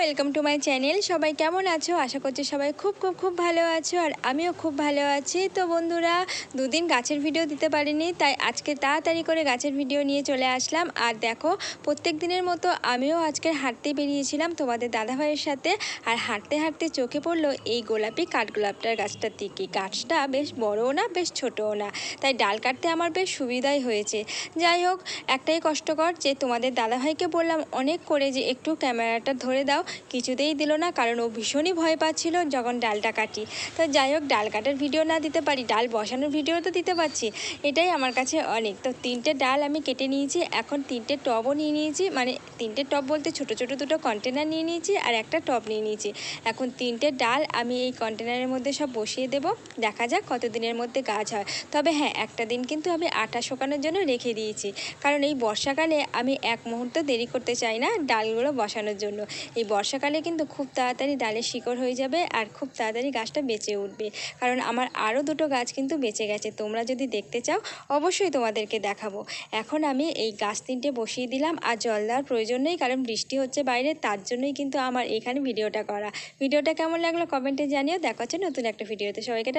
Welcome to my channel. সবাই কেমন আছো? আশা করছি সবাই খুব ভালো আছো, আর আমিও খুব ভালো আছি। তো বন্ধুরা, দুদিন গাছের ভিডিও দিতে পারিনি, তাই আজকে তাড়াতাড়ি করে গাছের ভিডিও নিয়ে চলে আসলাম। আর দেখো, প্রত্যেক দিনের মতো আমিও আজকে হাঁটতে বেরিয়েছিলাম তোমাদের দাদাভাইয়ের সাথে। আর হাঁটতে হাঁটতে চোখে পড়লো এই গোলাপি কাঠগোলাপটার গাছটার দিকে। গাছটা বেশ বড়ও না, বেশ ছোটও না, তাই ডাল কাটতে আমার বেশ সুবিধাই হয়েছে। যাই হোক, একটাই কষ্টকর যে তোমাদের দাদাভাইকে বললাম অনেক করে যে একটু ক্যামেরাটা ধরে দাও, কিছুতেই দিল না, কারণ ও ভীষণই ভয় পাচ্ছিল যখন ডালটা কাটি। তো যাই হোক, ডাল কাটার ভিডিও না দিতে পারি, ডাল বসানোর ভিডিও তো দিতে পারছি, এটাই আমার কাছে অনেক। তো 3টে ডাল আমি কেটে নিয়েছি, এখন 3টে টবও নিয়ে নিয়েছি, মানে 3টে টব বলতে ছোট ছোট 2টো কন্টেনার নিয়ে নিয়েছি আর একটা টব নিয়ে নিয়েছি। এখন 3টে ডাল আমি এই কন্টেনারের মধ্যে সব বসিয়ে দেব, দেখা যাক কতদিনের মধ্যে গাছ হয়। তবে হ্যাঁ, একটা দিন কিন্তু আমি আটা শোকানোর জন্য রেখে দিয়েছি, কারণ এই বর্ষাকালে আমি এক মুহূর্ত দেরি করতে চাই না ডালগুলো বসানোর জন্য। এই বর্ষাকালে কিন্তু খুব তাড়াতাড়ি ডালের শিকড় হয়ে যাবে আর খুব তাড়াতাড়ি গাছটা বেঁচে উঠবে, কারণ আমার আরও 2টো গাছ কিন্তু বেঁচে গেছে। তোমরা যদি দেখতে চাও অবশ্যই তোমাদেরকে দেখাবো। এখন আমি এই গাছ 3টে বসিয়ে দিলাম, আর জল দেওয়ার প্রয়োজন নেই, কারণ বৃষ্টি হচ্ছে বাইরে, তার জন্যই কিন্তু আমার এখানে ভিডিওটা করা। ভিডিওটা কেমন লাগলো কমেন্টে জানিও। দেখা হচ্ছে নতুন একটা ভিডিওতে। সবাইকে